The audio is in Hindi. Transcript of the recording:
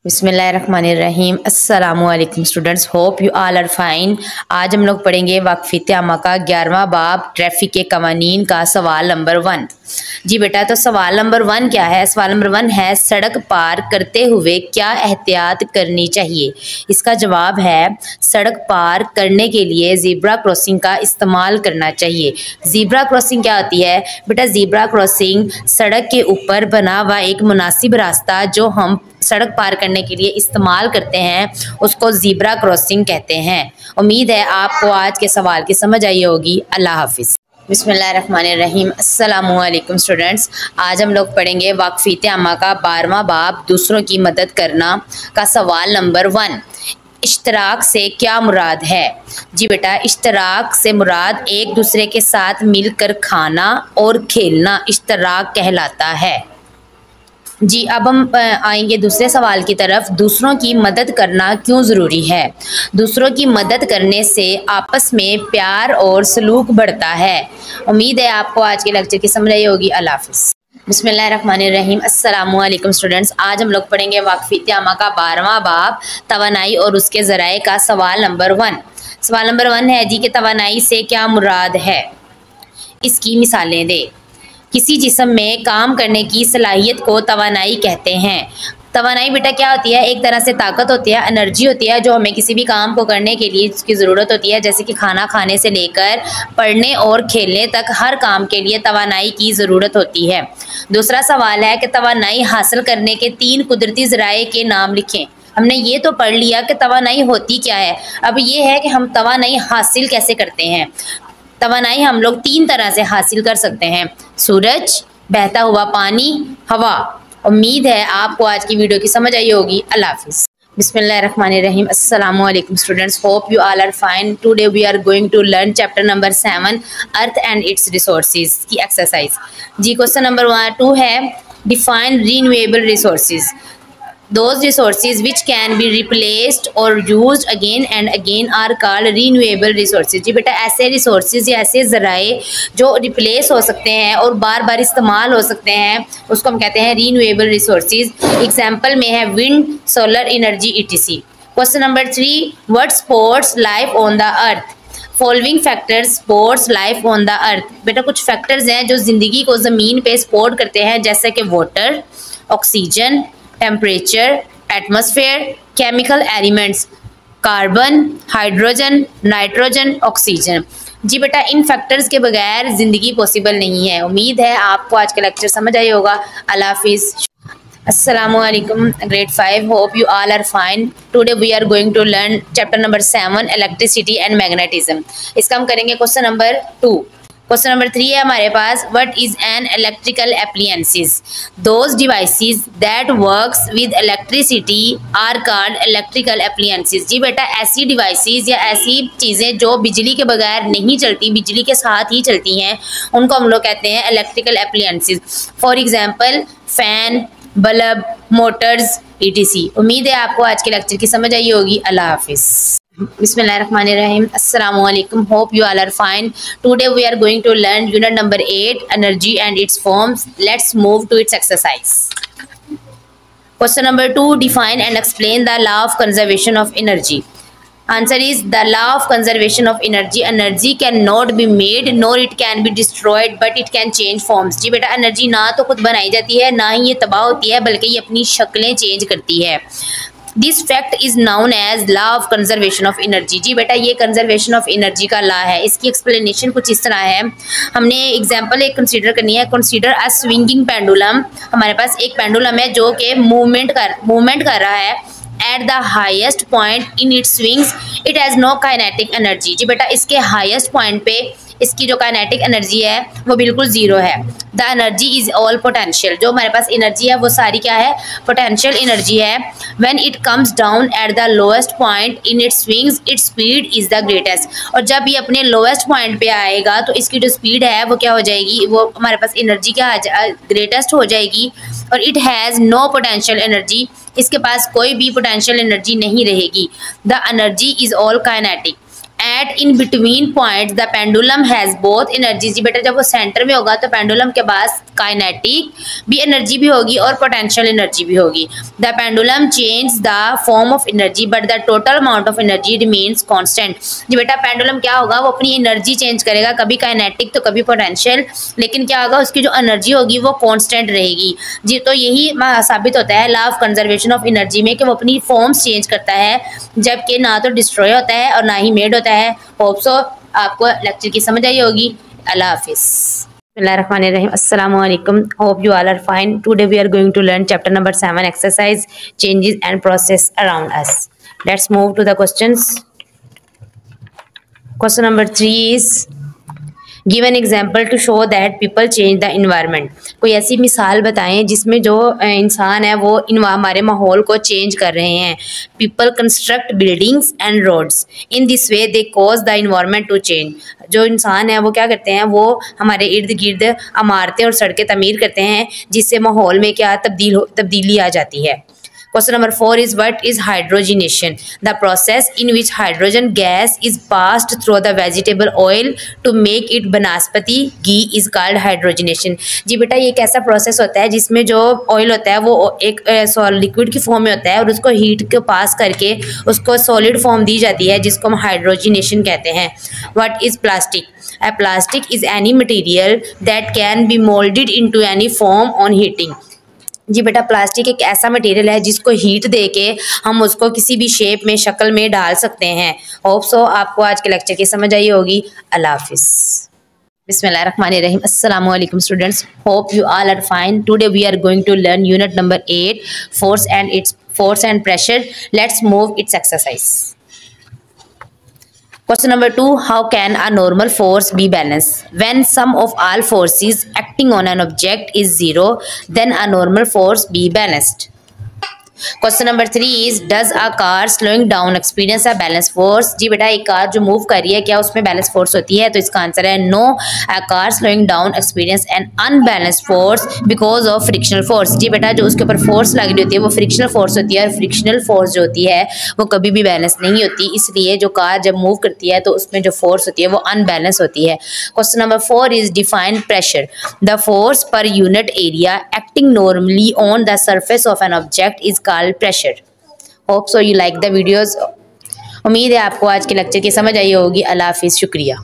बिस्मिल्लाहिर्रहमानिर्रहीम। अस्सलामुअलैकुम students, hope you all are fine. आज हम लोग पढ़ेंगे वाक़फ़ियत आमा का 11वां बाब ट्रैफिक के कवानीन का सवाल नंबर 1। जी बेटा, तो सवाल नंबर 1 क्या है? सवाल नंबर 1 है सड़क पार करते हुए क्या एहतियात करनी चाहिए। इसका जवाब है सड़क पार करने के लिए ज़ीब्रा क्रॉसिंग का इस्तेमाल करना चाहिए। ज़ीब्रा क्रॉसिंग क्या होती है बेटा? ज़ीब्रा क्रॉसिंग सड़क के ऊपर बना हुआ एक मुनासिब रास्ता जो हम सड़क पार करने के लिए इस्तेमाल करते हैं, उसको ज़ीब्रा क्रॉसिंग कहते हैं। उम्मीद है आपको आज के सवाल की समझ आई होगी। अल्लाह हाफिज़। बिस्मिल्लाहिर्रहमानिर्रहीम। अस्सलामुअलैकुम स्टूडेंट्स, आज हम लोग पढ़ेंगे वाक़फ़ियत आमा का 12वां बाब दूसरों की मदद करना का सवाल नंबर 1। इश्तराक से क्या मुराद है? जी बेटा, इश्तराक से मुराद एक दूसरे के साथ मिलकर खाना और खेलना इश्तराक कहलाता है। जी, अब हम आएंगे दूसरे सवाल की तरफ। दूसरों की मदद करना क्यों ज़रूरी है? दूसरों की मदद करने से आपस में प्यार और सलूक बढ़ता है। उम्मीद है आपको आज के लेक्चर की समझ आई होगी। अल्लाह हाफ़िज़। बिस्मिल्लाहिर्रहमानिर्रहीम। अस्सलामुअलैकुम स्टूडेंट्स, आज हम लोग पढ़ेंगे वाक़फ़ियत आमा का 12वां बाब तवानाई और उसके ज़राए का सवाल नंबर 1। सवाल नंबर 1 है जी कि तवानाई से क्या मुराद है, इसकी मिसालें दे। किसी जिस्म में काम करने की सलाहियत को तवानाई कहते हैं। तवानाई बेटा क्या होती है? एक तरह से ताकत होती है, एनर्जी होती है जो हमें किसी भी काम को करने के लिए उसकी ज़रूरत होती है, जैसे कि खाना खाने से लेकर पढ़ने और खेलने तक हर काम के लिए तवानाई की ज़रूरत होती है। दूसरा सवाल है कि तवानाई हासिल करने के 3 कुदरती ज़राए के नाम लिखें। हमने ये तो पढ़ लिया कि तवानाई होती क्या है, अब ये है कि हम तवानाई हासिल कैसे करते हैं। तवानाई हम लोग 3 तरह से हासिल कर सकते हैं: सूरज, बहता हुआ पानी, हवा। उम्मीद है आपको आज की वीडियो की समझ आई होगी। अल्लाह हाफ़िज़। बिस्मिल्लाहिर्रहमानिर्रहीम। अस्सलामुअलैकुम students, hope you all are fine. Today we are going to learn chapter number 7 earth and its resources की एक्सरसाइज। जी, क्वेश्चन नंबर 2 है define renewable resources. Those resources which can be replaced or used again and again are called renewable resources। जी बेटा, ऐसे resources या ऐसे ज़राए जो रिप्लेस हो सकते हैं और बार बार इस्तेमाल हो सकते हैं, उसको हम कहते हैं renewable resources। एग्जाम्पल में है wind, solar energy etc। Question number 3, what supports life on the earth? Following factors supports life on the earth. बेटा, कुछ फैक्टर्स हैं जो ज़िंदगी को ज़मीन पे सपोर्ट करते हैं, जैसे कि water, oxygen, temperature, atmosphere, chemical elements, carbon, hydrogen, nitrogen, oxygen. जी बेटा, इन फैक्टर्स के बगैर ज़िंदगी पॉसिबल नहीं है। उम्मीद है आपको आज का लेक्चर समझ आई होगा। अल्लाह हाफ़िज़। अस्सलामुअलैकुम grade 5, hope you all are fine. Today we are going to learn chapter number 7 electricity and magnetism. इसका हम करेंगे क्वेश्चन नंबर 2। क्वेश्चन नंबर 3 है हमारे पास, what is an electrical appliances? Those devices that works with electricity are called electrical appliances. जी बेटा, ऐसी डिवाइसेस या ऐसी चीज़ें जो बिजली के बगैर नहीं चलती, बिजली के साथ ही चलती हैं, उनको हम लोग कहते हैं electrical appliances. For example fan, bulb, Motors etc। उम्मीद है आपको आज के लेक्चर की समझ आई होगी। अल्लाह हाफिज़। बिस्मिल्लाहिर्रहमानिर्रहीम। अस्सलामुअलैकुम, hope you all are fine. Today we are going to learn unit number 8 energy and its forms. Let's move to its exercise. Question number 2, define and explain the law of conservation of energy. Answer is the law of conservation of energy. Energy cannot be made nor it can be destroyed but it can change forms। जी बेटा, एनर्जी ना तो खुद बनाई जाती है, ना ही ये तबाह होती है, बल्कि ये अपनी शक्लें चेंज करती है। This fact is known as law of conservation of energy. जी बेटा, ये कंजर्वेशन ऑफ एनर्जी का लॉ है। इसकी एक्सप्लेनेशन कुछ इस तरह है। हमने एग्जांपल एक कंसीडर करनी है। Consider a swinging pendulum. हमारे पास एक पेंडुलम है जो कि मूवमेंट कर रहा है। At the highest point in its swings, it has no kinetic energy। जी बेटा, इसके हाईएस्ट पॉइंट पे इसकी जो काइनेटिक एनर्जी है वो बिल्कुल ज़ीरो है। The energy is all potential. जो हमारे पास एनर्जी है वो सारी क्या है? पोटेंशियल एनर्जी है। When it comes down at the lowest point in its swings its speed is the greatest. और जब ये अपने लोएस्ट पॉइंट पे आएगा तो इसकी जो स्पीड है वो क्या हो जाएगी? वो हमारे पास एनर्जी क्या ग्रेटेस्ट हो जाएगी। और it has no potential energy, इसके पास कोई भी पोटेंशियल एनर्जी नहीं रहेगी। The energy is all kinetic. At in between points the pendulum has both energy. जी बेटा जब वो सेंटर में होगा तो पेंडुलम के पास काइनेटिक भी एनर्जी भी होगी और पोटेंशियल एनर्जी भी होगी। The pendulum change the form of energy but the total amount of energy remains constant. जी बेटा पेंडुलम क्या होगा, वो अपनी एनर्जी चेंज करेगा, कभी काइनेटिक तो कभी पोटेंशियल, लेकिन क्या होगा उसकी जो एनर्जी होगी वो कांस्टेंट रहेगी। जी तो यही साबित होता है law of conservation of energy में कि वो अपनी फॉर्म्स चेंज करता है, जबकि ना तो डिस्ट्रॉय होता है और ना ही मेड होता है। होप सो आपको लेक्चर की समझ आई होगी। अल्लाह हाफिज़। बिस्मिल्लाहिर्रहमानिर्रहीम। अस्सलामु अलैकुम। Hope you all are fine. Today we are going to learn chapter number 7 exercise changes and process around us. Let's move to the questions. Question number 3 is give an example to show that people change the environment. कोई ऐसी मिसाल बताएं जिसमें जो इंसान है वो हमारे माहौल को चेंज कर रहे हैं। People construct buildings and roads in this way they cause the environment to change. जो इंसान है वो क्या करते हैं, वो हमारे इर्द गिर्द इमारतें और सड़कें तमीर करते हैं, जिससे माहौल में क्या तब्दीली आ जाती है। Question number 4 is what is hydrogenation? The process in which hydrogen gas is passed through the vegetable oil to make it बनास्पति ghee is called hydrogenation। जी बेटा ये एक ऐसा प्रोसेस होता है जिसमें जो ऑयल होता है वो एक लिक्विड की फॉर्म में होता है और उसको हीट को पास करके उसको सॉलिड फॉर्म दी जाती है, जिसको हम हाइड्रोजिनेशन कहते हैं। What is plastic? A plastic is any material that can be molded into any form on heating। जी बेटा प्लास्टिक एक ऐसा मटेरियल है जिसको हीट देके हम उसको किसी भी शेप में शक्ल में डाल सकते हैं। होप सो आपको आज के लेक्चर की समझ आई होगी। अल्लाह हाफिज़। बिस्मिल्लाहिर्रहमानिर्रहीम। अस्सलामु अलैकुम students. Hope you all are fine. Today we are going to learn unit number 8 force and pressure. Let's move its exercise. Question number 2, how can a normal force be balanced? When sum of all forces acting on an object is 0, then a normal force be balanced. Question number 3 is does a car slowing down experience a balance force. जी बेटा एक कार जो मूव कर रही है क्या उसमें बैलेंस फोर्स होती है? तो इसका आंसर है no. A car slowing down experience an unbalanced force because of frictional force. जी बेटा जो उसके ऊपर फोर्स लग रही होती है वो फ्रिक्शनल फोर्स होती है और फ्रिक्शनल फोर्स जो होती है वो कभी भी बैलेंस नहीं होती, इसलिए जो कार जब मूव करती है तो उसमें जो फोर्स होती है वो अनबैलेंस होती है। Question number 4 is define pressure. The force per unit area acting normally on the surface of an object is called pressure. Hope so you like the videos. उम्मीद है आपको आज के लेक्चर की समझ आई होगी। अल्लाह हाफिज़। शुक्रिया।